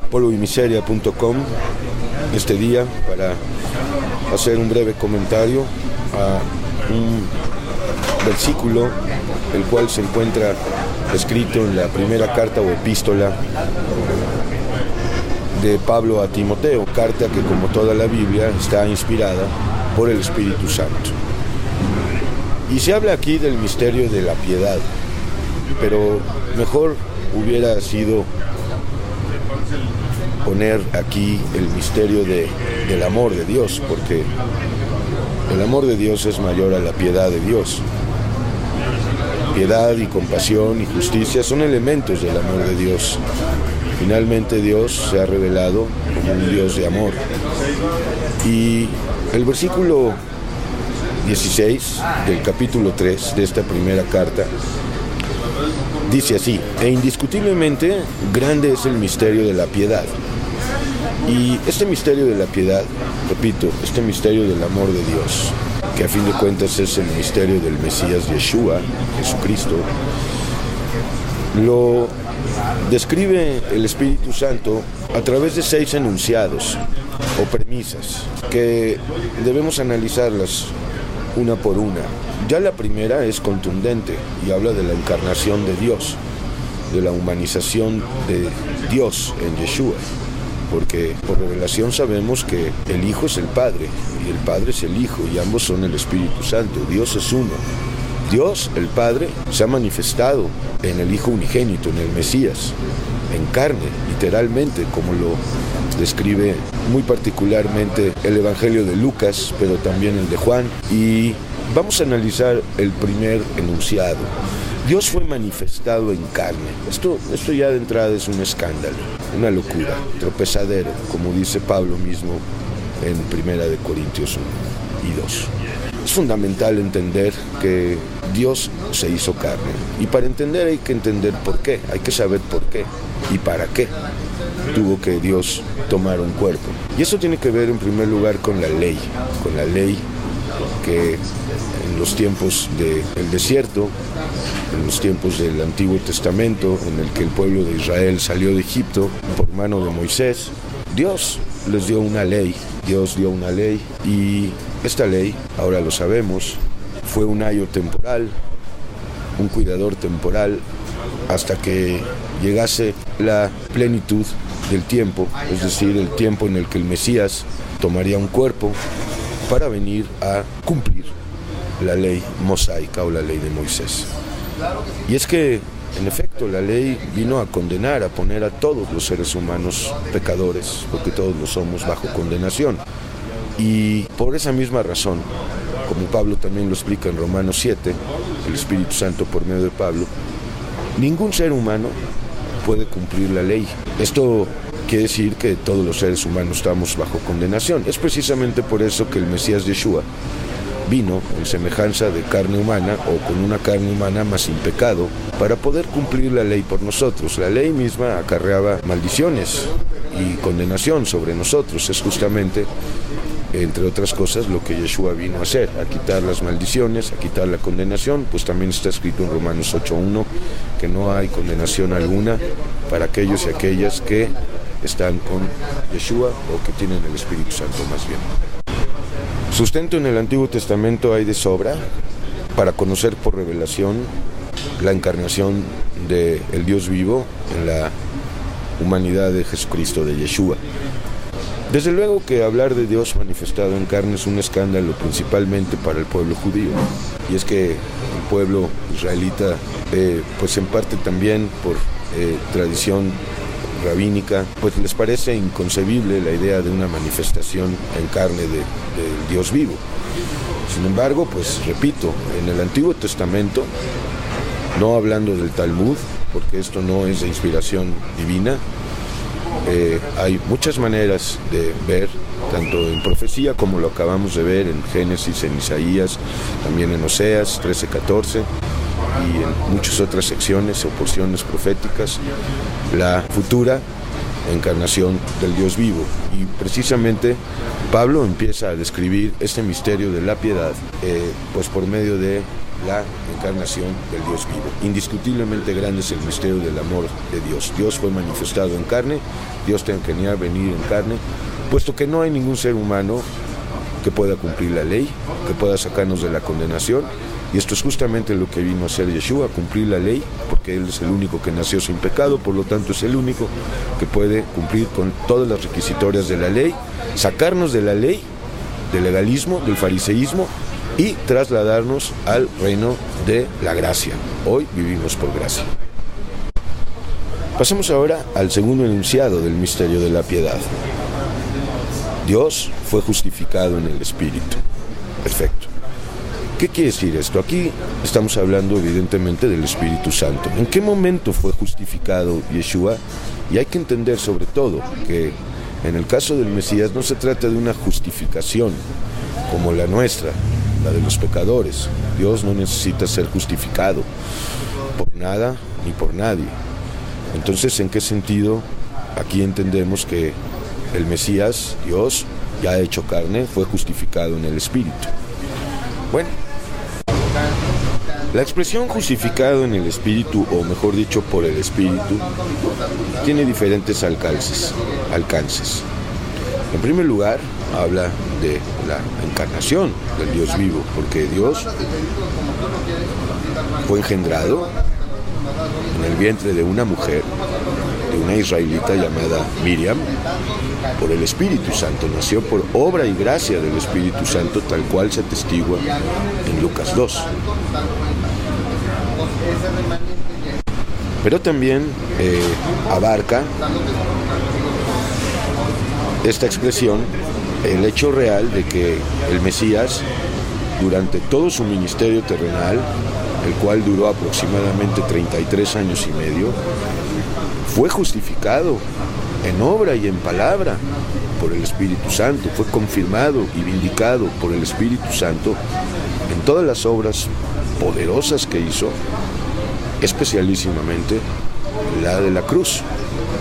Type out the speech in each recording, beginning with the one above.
polvoymiseria.com este día para hacer un breve comentario a un versículo el cual se encuentra escrito en la primera carta o epístola de Pablo a Timoteo, carta que, como toda la Biblia, está inspirada por el Espíritu Santo. Y se habla aquí del misterio de la piedad, pero mejor hubiera sido poner aquí el misterio del amor de Dios, porque el amor de Dios es mayor a la piedad de Dios. Piedad y compasión y justicia son elementos del amor de Dios. Finalmente Dios se ha revelado como un Dios de amor. Y el versículo 16 del capítulo 3 de esta primera carta dice así: e indiscutiblemente grande es el misterio de la piedad. Y este misterio de la piedad, repito, este misterio del amor de Dios, que a fin de cuentas es el misterio del Mesías Yeshua, Jesucristo, lo describe el Espíritu Santo a través de 6 enunciados o premisas que debemos analizarlas una por una. Ya la primera es contundente y habla de la encarnación de Dios, de la humanización de Dios en Yeshua, porque por revelación sabemos que el Hijo es el Padre y el Padre es el Hijo y ambos son el Espíritu Santo. Dios es uno. Dios, el Padre, se ha manifestado en el Hijo unigénito, en el Mesías, en carne, literalmente, como lo describe muy particularmente el Evangelio de Lucas, pero también el de Juan. Y vamos a analizar el primer enunciado. Dios fue manifestado en carne. Esto ya de entrada es un escándalo, una locura, tropezadero, como dice Pablo mismo en 1 Corintios 1 y 2. Es fundamental entender que Dios se hizo carne. Y para entender hay que entender por qué, hay que saber por qué y para qué tuvo que Dios tomar un cuerpo. Y eso tiene que ver en primer lugar con la ley que en los tiempos del desierto, en los tiempos del Antiguo Testamento, en el que el pueblo de Israel salió de Egipto por mano de Moisés, Dios les dio una ley. Dios dio una ley y esta ley, ahora lo sabemos, fue un ayo temporal, un cuidador temporal, hasta que llegase la plenitud del tiempo, es decir, el tiempo en el que el Mesías tomaría un cuerpo para venir a cumplir la ley mosaica o la ley de Moisés. Y es que, en efecto, la ley vino a condenar, a poner a todos los seres humanos pecadores, porque todos lo somos bajo condenación. Y por esa misma razón, como Pablo también lo explica en Romanos 7, el Espíritu Santo por medio de Pablo, ningún ser humano puede cumplir la ley. Esto quiere decir que todos los seres humanos estamos bajo condenación. Es precisamente por eso que el Mesías Yeshua vino en semejanza de carne humana o con una carne humana más sin pecado para poder cumplir la ley por nosotros. La ley misma acarreaba maldiciones y condenación sobre nosotros. Es justamente, entre otras cosas, lo que Yeshua vino a hacer, a quitar las maldiciones, a quitar la condenación. Pues también está escrito en Romanos 8:1 que no hay condenación alguna para aquellos y aquellas que están con Yeshua o que tienen el Espíritu Santo más bien. Sustento en el Antiguo Testamento hay de sobra para conocer por revelación la encarnación del Dios vivo en la humanidad de Jesucristo, de Yeshua. Desde luego que hablar de Dios manifestado en carne es un escándalo principalmente para el pueblo judío. Y es que el pueblo israelita, pues en parte también por tradición rabínica, pues les parece inconcebible la idea de una manifestación en carne del Dios vivo. Sin embargo, pues repito, en el Antiguo Testamento, no hablando del Talmud, porque esto no es de inspiración divina, hay muchas maneras de ver, tanto en profecía como lo acabamos de ver en Génesis, en Isaías, también en Oseas 13:14 y en muchas otras secciones o porciones proféticas, la futura encarnación del Dios vivo. Y precisamente Pablo empieza a describir este misterio de la piedad, pues por medio de la encarnación del Dios vivo. Indiscutiblemente grande es el misterio del amor de Dios. Dios fue manifestado en carne Dios tenga que venir en carne, puesto que no hay ningún ser humano que pueda cumplir la ley, que pueda sacarnos de la condenación. Y esto es justamente lo que vino a hacer Yeshua, cumplir la ley, porque Él es el único que nació sin pecado, por lo tanto es el único que puede cumplir con todas las requisitorias de la ley, sacarnos de la ley, del legalismo, del fariseísmo, y trasladarnos al reino de la gracia. Hoy vivimos por gracia. Pasemos ahora al segundo enunciado del misterio de la piedad. Dios fue justificado en el Espíritu. Perfecto. ¿Qué quiere decir esto? Aquí estamos hablando evidentemente del Espíritu Santo. ¿En qué momento fue justificado Yeshua? Y hay que entender sobre todo que en el caso del Mesías no se trata de una justificación como la nuestra, la de los pecadores. Dios no necesita ser justificado por nada ni por nadie. Entonces, ¿en qué sentido aquí entendemos que el Mesías, Dios, ya hecho carne, fue justificado en el Espíritu? Bueno, la expresión justificado en el Espíritu, o mejor dicho, por el Espíritu, tiene diferentes alcances. En primer lugar, habla de la encarnación del Dios vivo, porque Dios fue engendrado en el vientre de una mujer, de una israelita llamada Miriam, por el Espíritu Santo. Nació por obra y gracia del Espíritu Santo, tal cual se atestigua en Lucas 2. Pero también abarca esta expresión el hecho real de que el Mesías, durante todo su ministerio terrenal, el cual duró aproximadamente 33 años y medio, fue justificado en obra y en palabra por el Espíritu Santo, fue confirmado y vindicado por el Espíritu Santo en todas las obras poderosas que hizo, especialísimamente la de la cruz,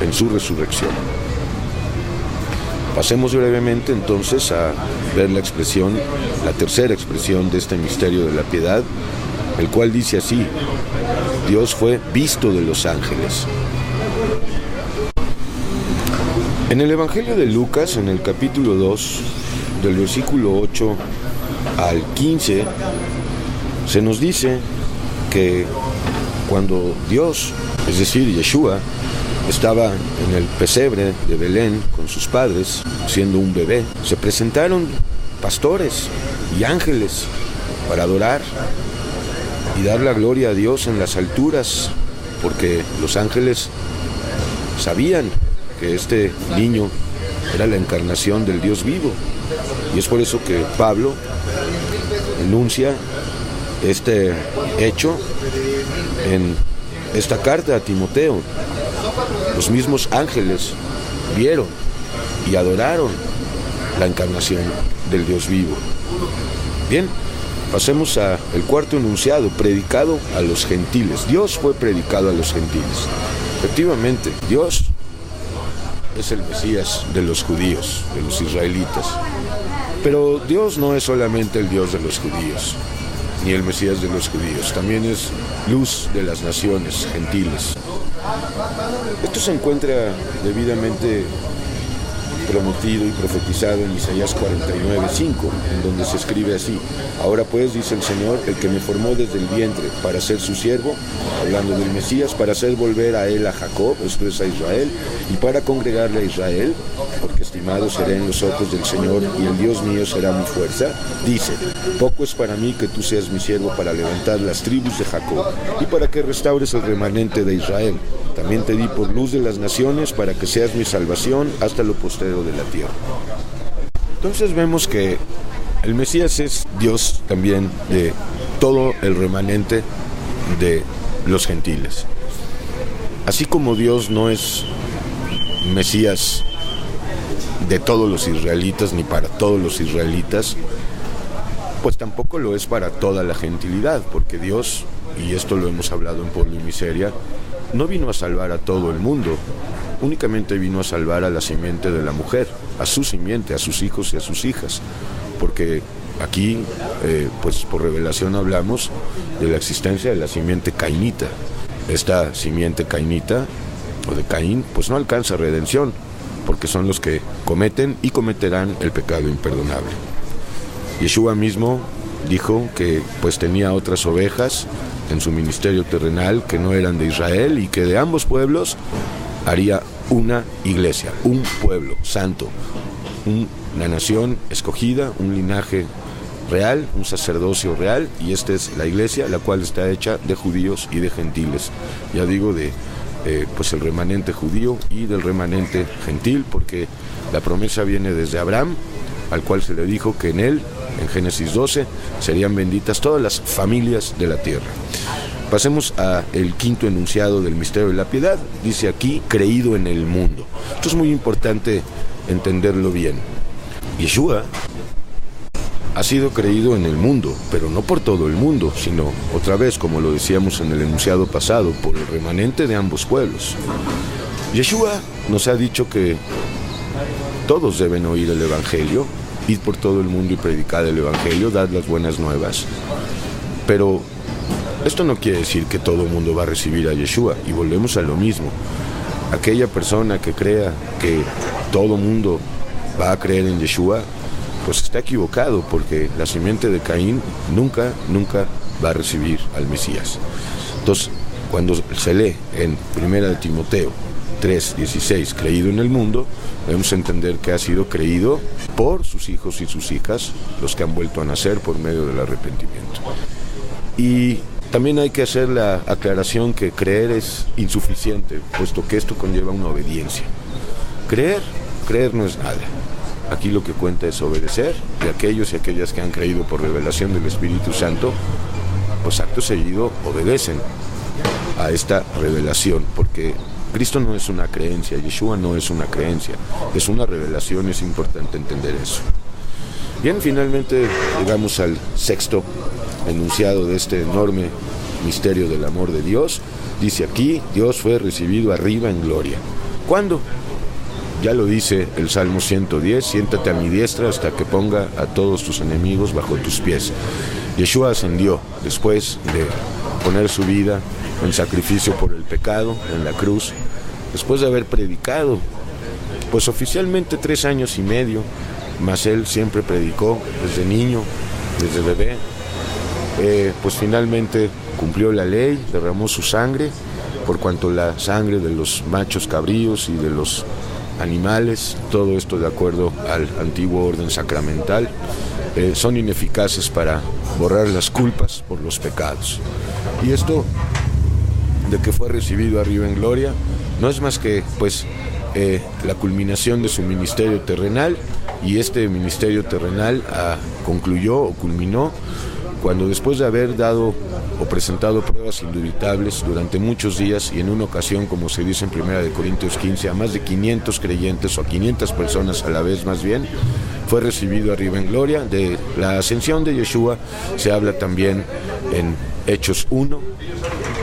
en su resurrección. Pasemos brevemente entonces a ver la expresión, la tercera expresión de este misterio de la piedad, el cual dice así: Dios fue visto de los ángeles. En el Evangelio de Lucas, en el capítulo 2, del versículo 8 al 15, se nos dice que cuando Dios, es decir, Yeshua, estaba en el pesebre de Belén con sus padres, siendo un bebé, se presentaron pastores y ángeles para adorar y dar la gloria a Dios en las alturas, porque los ángeles sabían que este niño era la encarnación del Dios vivo. Y es por eso que Pablo enuncia este hecho en esta carta a Timoteo. Los mismos ángeles vieron y adoraron la encarnación del Dios vivo. Bien, pasemos al cuarto enunciado, predicado a los gentiles. Dios fue predicado a los gentiles. Efectivamente, Dios es el Mesías de los judíos, de los israelitas. Pero Dios no es solamente el Dios de los judíos, ni el Mesías de los judíos. También es luz de las naciones gentiles. Esto se encuentra debidamente prometido y profetizado en Isaías 49:5, en donde se escribe así: ahora pues, dice el Señor, el que me formó desde el vientre para ser su siervo, hablando del Mesías, para hacer volver a él a Jacob, esto es a Israel, y para congregarle a Israel, porque estimado seré en los ojos del Señor, y el Dios mío será mi fuerza, dice: poco es para mí que tú seas mi siervo para levantar las tribus de Jacob, y para que restaures el remanente de Israel. También te di por luz de las naciones, para que seas mi salvación hasta lo postrero de la tierra. Entonces vemos que el Mesías es Dios también de todo el remanente de los gentiles. Así como Dios no es Mesías de todos los israelitas ni para todos los israelitas, pues tampoco lo es para toda la gentilidad, porque Dios, y esto lo hemos hablado en Pueblo y Miseria, no vino a salvar a todo el mundo, únicamente vino a salvar a la simiente de la mujer, a su simiente, a sus hijos y a sus hijas, porque aquí, pues por revelación hablamos de la existencia de la simiente cainita. Esta simiente cainita, o de Caín, pues no alcanza redención, porque son los que cometen y cometerán el pecado imperdonable. Yeshua mismo dijo que pues tenía otras ovejas en su ministerio terrenal que no eran de Israel y que de ambos pueblos haría una iglesia, un pueblo santo, una nación escogida, un linaje real, un sacerdocio real, y esta es la iglesia, la cual está hecha de judíos y de gentiles. Ya digo, de pues el remanente judío y del remanente gentil, porque la promesa viene desde Abraham, al cual se le dijo que en él, en Génesis 12, serían benditas todas las familias de la tierra. Pasemos al quinto enunciado del misterio de la piedad. Dice aquí, creído en el mundo. Esto es muy importante entenderlo bien. Yeshua ha sido creído en el mundo, pero no por todo el mundo, sino, otra vez, como lo decíamos en el enunciado pasado, por el remanente de ambos pueblos. Yeshua nos ha dicho que todos deben oír el Evangelio, ir por todo el mundo y predicar el Evangelio, dar las buenas nuevas. Pero esto no quiere decir que todo el mundo va a recibir a Yeshua, y volvemos a lo mismo. Aquella persona que crea que todo mundo va a creer en Yeshua, pues está equivocado, porque la simiente de Caín nunca va a recibir al Mesías. Entonces, cuando se lee en 1 Timoteo 3:16, creído en el mundo, debemos entender que ha sido creído por sus hijos y sus hijas, los que han vuelto a nacer por medio del arrepentimiento. Y también hay que hacer la aclaración que creer es insuficiente, puesto que esto conlleva una obediencia. Creer no es nada. Aquí lo que cuenta es obedecer, y aquellos y aquellas que han creído por revelación del Espíritu Santo, pues acto seguido obedecen a esta revelación, porque Cristo no es una creencia, Yeshua no es una creencia, es una revelación, es importante entender eso. Bien, finalmente llegamos al sexto enunciado de este enorme misterio del amor de Dios. Dice aquí, Dios fue recibido arriba en gloria. ¿Cuándo? Ya lo dice el Salmo 110, siéntate a mi diestra hasta que ponga a todos tus enemigos bajo tus pies. Yeshua ascendió después de poner su vida en sacrificio por el pecado en la cruz, después de haber predicado, pues oficialmente 3 años y medio, mas él siempre predicó desde niño, desde bebé, pues finalmente cumplió la ley, derramó su sangre, por cuanto la sangre de los machos cabríos y de los animales, todo esto de acuerdo al antiguo orden sacramental, son ineficaces para borrar las culpas por los pecados. Y esto de que fue recibido arriba en gloria no es más que pues la culminación de su ministerio terrenal, y este ministerio terrenal concluyó o culminó cuando, después de haber dado o presentado pruebas indubitables durante muchos días, y en una ocasión, como se dice en 1 Corintios 15, a más de 500 creyentes, o a 500 personas a la vez más bien, fue recibido arriba en gloria. De la ascensión de Yeshua se habla también en Hechos 1,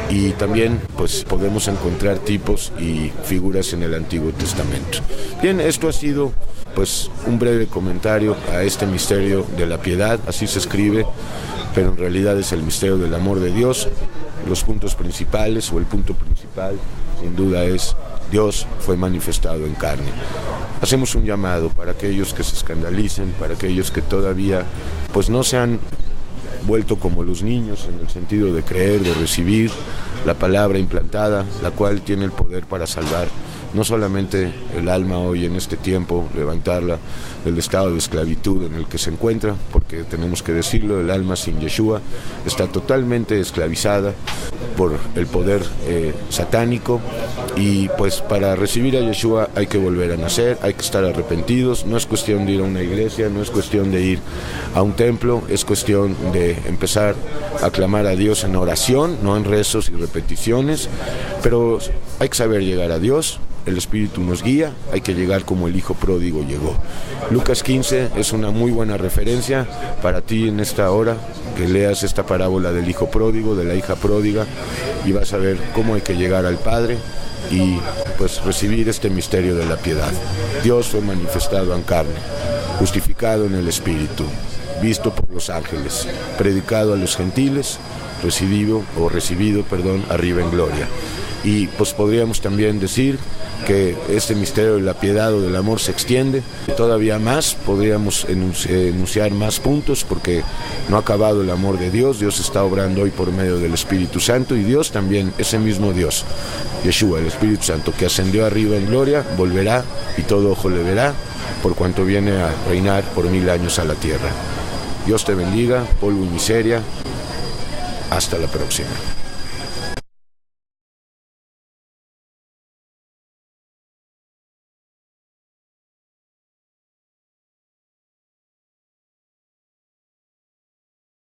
y también pues podemos encontrar tipos y figuras en el Antiguo Testamento. Bien, esto ha sido pues un breve comentario a este misterio de la piedad, así se escribe, pero en realidad es el misterio del amor de Dios. Los puntos principales, o el punto principal, sin duda, es Dios fue manifestado en carne. Hacemos un llamado para aquellos que se escandalicen, para aquellos que todavía pues no se han vuelto como los niños en el sentido de creer, de recibir la palabra implantada, la cual tiene el poder para salvar no solamente el alma hoy en este tiempo, levantarla del estado de esclavitud en el que se encuentra, porque tenemos que decirlo, el alma sin Yeshua está totalmente esclavizada por el poder satánico, y pues para recibir a Yeshua hay que volver a nacer, hay que estar arrepentidos. No es cuestión de ir a una iglesia, no es cuestión de ir a un templo, es cuestión de empezar a clamar a Dios en oración, no en rezos y repeticiones, pero hay que saber llegar a Dios. El Espíritu nos guía, hay que llegar como el Hijo Pródigo llegó. Lucas 15 es una muy buena referencia para ti en esta hora, que leas esta parábola del Hijo Pródigo, de la hija pródiga, y vas a ver cómo hay que llegar al Padre y pues recibir este misterio de la piedad. Dios fue manifestado en carne, justificado en el Espíritu, visto por los ángeles, predicado a los gentiles, recibido arriba en gloria. Y pues podríamos también decir que este misterio de la piedad o del amor se extiende todavía más. Podríamos enunciar más puntos, porque no ha acabado el amor de Dios. Dios está obrando hoy por medio del Espíritu Santo, y Dios también, ese mismo Dios, Yeshua, el Espíritu Santo, que ascendió arriba en gloria, volverá y todo ojo le verá, por cuanto viene a reinar por 1000 años a la tierra. Dios te bendiga, polvo y miseria. Hasta la próxima.